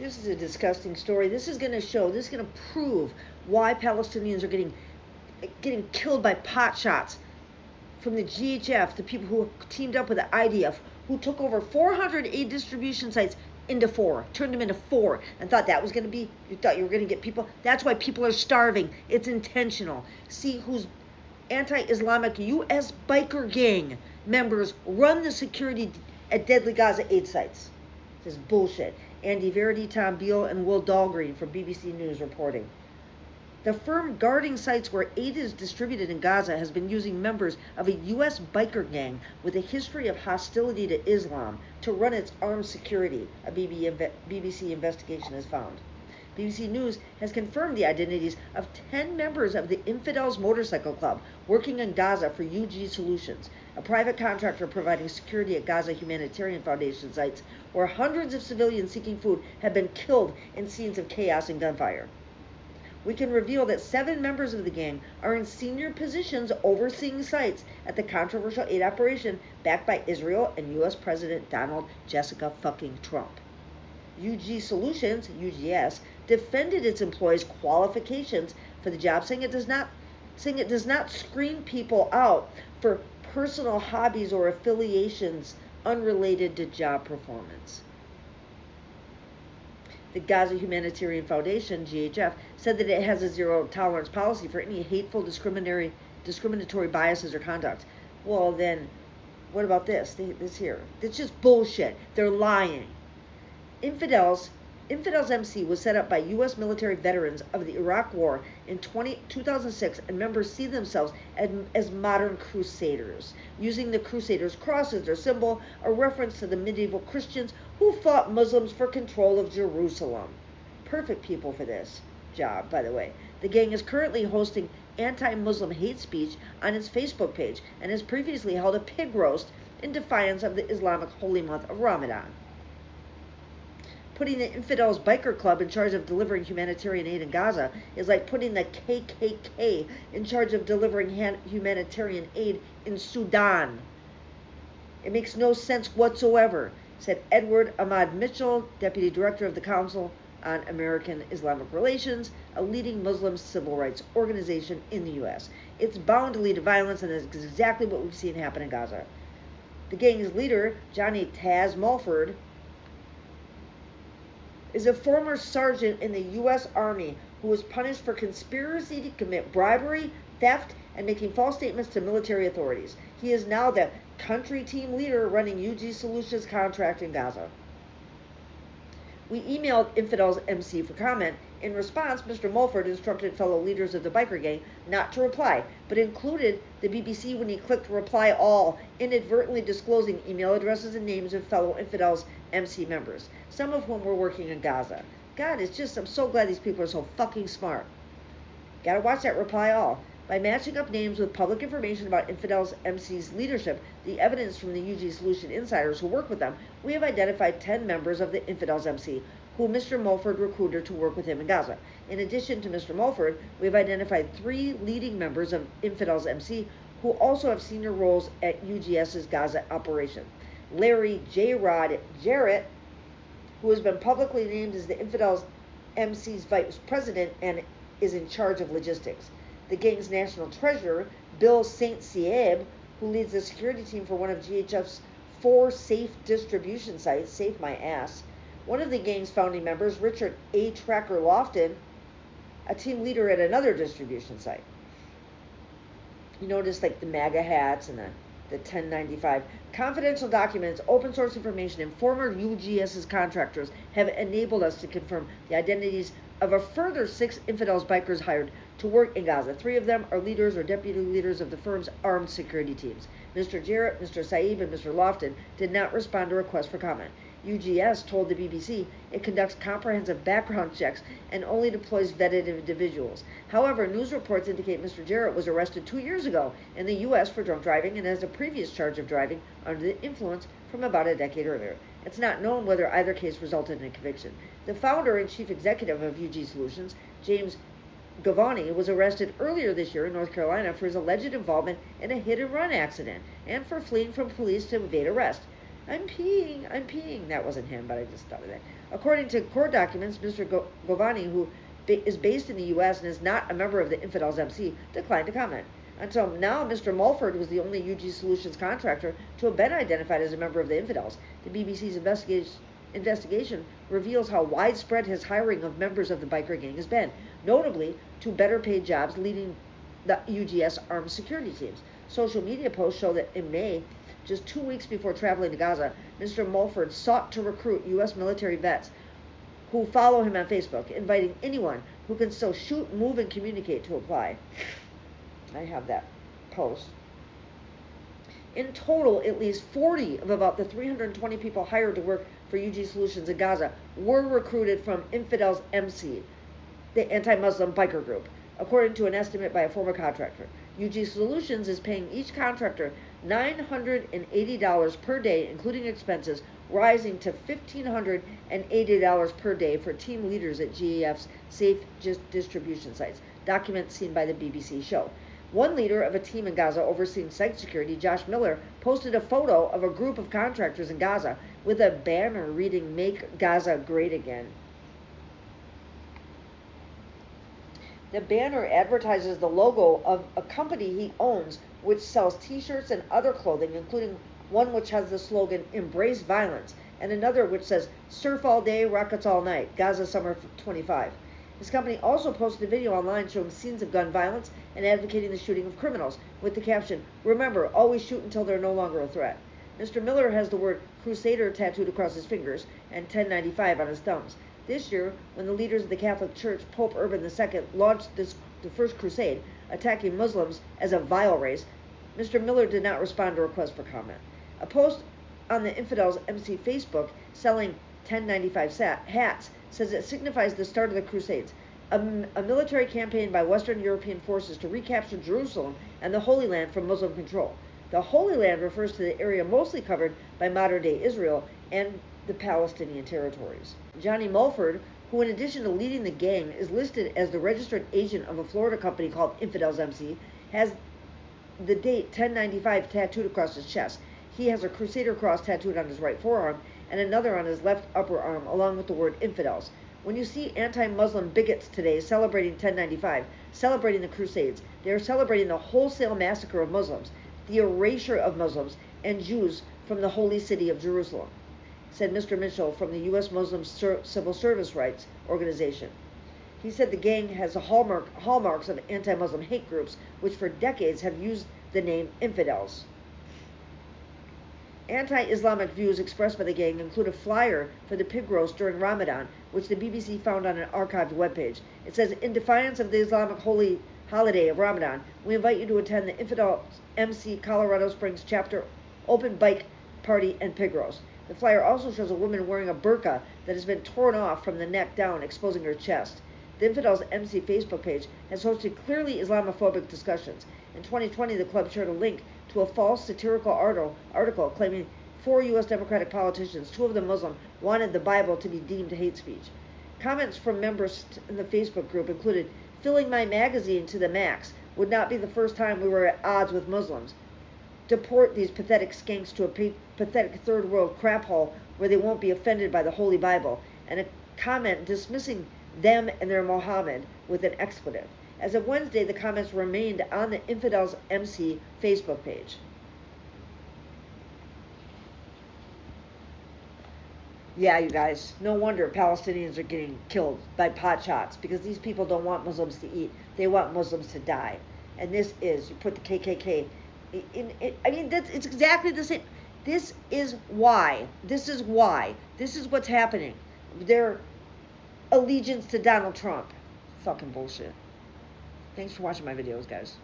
This is a disgusting story. This is going to prove why Palestinians are getting killed by pot shots from the GHF, the people who teamed up with the IDF, who took over 400 aid distribution sites into 4, turned them into 4, and thought that was going to be, you thought you were going to get people. That's why people are starving. It's intentional. See who's anti-Islamic U.S. biker gang members run the security at deadly Gaza aid sites. This is bullshit. Andy Verity, Tom Beale, and Will Dahlgreen from BBC News reporting. The firm guarding sites where aid is distributed in Gaza has been using members of a U.S. biker gang with a history of hostility to Islam to run its armed security, a BBC investigation has found. BBC News has confirmed the identities of 10 members of the Infidels Motorcycle Club working in Gaza for UG Solutions, a private contractor providing security at Gaza Humanitarian Foundation sites where hundreds of civilians seeking food have been killed in scenes of chaos and gunfire. We can reveal that 7 members of the gang are in senior positions overseeing sites at the controversial aid operation backed by Israel and U.S. President Donald Jessica fucking Trump. UG Solutions, UGS, defended its employees' qualifications for the job, saying it does not screen people out for personal hobbies or affiliations unrelated to job performance. The Gaza Humanitarian Foundation, GHF, said that it has a zero-tolerance policy for any hateful, discriminatory biases or conduct. Well, then, what about this? This here. It's just bullshit. They're lying. Infidels MC was set up by U.S. military veterans of the Iraq War in 2006, and members see themselves as modern crusaders, using the Crusaders' cross as their symbol, a reference to the medieval Christians who fought Muslims for control of Jerusalem. Perfect people for this job, by the way. The gang is currently hosting anti-Muslim hate speech on its Facebook page and has previously held a pig roast in defiance of the Islamic holy month of Ramadan. Putting the Infidels Biker Club in charge of delivering humanitarian aid in Gaza is like putting the KKK in charge of delivering humanitarian aid in Sudan. It makes no sense whatsoever, said Edward Ahmad Mitchell, Deputy Director of the Council on American Islamic Relations, a leading Muslim civil rights organization in the U.S. It's bound to lead to violence, and that's exactly what we've seen happen in Gaza. The gang's leader, Johnny Taz Mulford, is a former sergeant in the U.S. Army who was punished for conspiracy to commit bribery, theft, and making false statements to military authorities. He is now the country team leader running UG Solutions contract in Gaza. We emailed Infidels MC for comment. In response, Mr. Mulford instructed fellow leaders of the biker gang not to reply, but included the BBC when he clicked reply all, inadvertently disclosing email addresses and names of fellow Infidels MC members, some of whom were working in Gaza. God, I'm so glad these people are so fucking smart. Gotta watch that reply all. By matching up names with public information about Infidels MC's leadership, the evidence from the UG Solution insiders who work with them, we have identified 10 members of the Infidels MC who Mr. Mulford recruited to work with him in Gaza. In addition to Mr. Mulford, we have identified 3 leading members of Infidels MC who also have senior roles at UGS's Gaza operation. Larry J. Rod Jarrett, who has been publicly named as the Infidels MC's vice president and is in charge of logistics. The gang's national treasurer, Bill St. Sieb, who leads the security team for one of GHF's 4 safe distribution sites, save my ass. One of the gang's founding members, Richard A. Tracker Lofton, a team leader at another distribution site. You notice like the MAGA hats and the 1095. Confidential documents, open source information, and former UGS's contractors have enabled us to confirm the identities of a further 6 Infidels bikers hired to work in Gaza. 3 of them are leaders or deputy leaders of the firm's armed security teams. Mr. Jarrett, Mr. Saib, and Mr. Lofton did not respond to requests for comment. UGS told the BBC it conducts comprehensive background checks and only deploys vetted individuals. However, news reports indicate Mr. Jarrett was arrested 2 years ago in the U.S. for drunk driving and has a previous charge of driving under the influence from about a decade earlier. It's not known whether either case resulted in a conviction. The founder and chief executive of UG Solutions, James Gavani, was arrested earlier this year in North Carolina for his alleged involvement in a hit-and-run accident and for fleeing from police to evade arrest. I'm peeing. That wasn't him, but I just thought of that. According to court documents, Mr. Govani, who is based in the U.S. and is not a member of the Infidels MC, declined to comment. Until now, Mr. Mulford was the only UG Solutions contractor to have been identified as a member of the Infidels. The BBC's investigation reveals how widespread his hiring of members of the biker gang has been, notably to better paid jobs leading the UGS armed security teams. Social media posts show that in May, just 2 weeks before traveling to Gaza, Mr. Mulford sought to recruit U.S. military vets who follow him on Facebook, inviting anyone who can still shoot, move, and communicate to apply. I have that post. In total, at least 40 of about the 320 people hired to work for UG Solutions in Gaza were recruited from Infidels MC, the anti-Muslim biker group, according to an estimate by a former contractor. UG Solutions is paying each contractor $980 per day, including expenses, rising to $1,580 per day for team leaders at GEF's safe distribution sites, documents seen by the BBC show. One leader of a team in Gaza overseeing site security, Josh Miller, posted a photo of a group of contractors in Gaza with a banner reading, "Make Gaza Great Again." The banner advertises the logo of a company he owns, which sells t-shirts and other clothing, including one which has the slogan, "Embrace Violence," and another which says, "Surf all day, rockets all night, Gaza Summer 25. His company also posted a video online showing scenes of gun violence and advocating the shooting of criminals, with the caption, "Remember, always shoot until they're no longer a threat." Mr. Miller has the word Crusader tattooed across his fingers and 1095 on his thumbs. This year, when the leaders of the Catholic Church, Pope Urban II, launched the First Crusade, attacking Muslims as a vile race, Mr. Miller did not respond to requests for comment. A post on the Infidels MC Facebook selling 1095 hats says it signifies the start of the Crusades, a military campaign by Western European forces to recapture Jerusalem and the Holy Land from Muslim control. The Holy Land refers to the area mostly covered by modern-day Israel and the Palestinian territories. Johnny Mulford, who in addition to leading the gang is listed as the registered agent of a Florida company called Infidels MC, has the date 1095 tattooed across his chest. He has a Crusader cross tattooed on his right forearm and another on his left upper arm, along with the word infidels. When you see anti-Muslim bigots today celebrating 1095, celebrating the Crusades, they are celebrating the wholesale massacre of Muslims, the erasure of Muslims and Jews from the holy city of Jerusalem, said Mr. Mitchell from the U.S. Muslim Civil Service Rights Organization. He said the gang has hallmarks of anti-Muslim hate groups, which for decades have used the name infidels. Anti-Islamic views expressed by the gang include a flyer for the pig roast during Ramadan, which the BBC found on an archived webpage. It says, "In defiance of the Islamic holy holiday of Ramadan, we invite you to attend the Infidels MC Colorado Springs chapter open bike party and pig roast." The flyer also shows a woman wearing a burqa that has been torn off from the neck down, exposing her chest. The Infidels MC Facebook page has hosted clearly Islamophobic discussions. In 2020, the club shared a link to a false satirical article claiming 4 U.S. Democratic politicians, 2 of them Muslim, wanted the Bible to be deemed hate speech. Comments from members in the Facebook group included, "Filling my magazine to the max. Would not be the first time we were at odds with Muslims. Deport these pathetic skanks to a pathetic third world crap hole where they won't be offended by the Holy Bible," and a comment dismissing them and their Mohammed with an expletive. As of Wednesday, the comments remained on the Infidels MC Facebook page. Yeah, you guys, no wonder Palestinians are getting killed by pot shots, because these people don't want Muslims to eat. They want Muslims to die. And this is, you put the KKK it's exactly the same. This is why. This is what's happening. Their allegiance to Donald Trump. Fucking bullshit. Thanks for watching my videos, guys.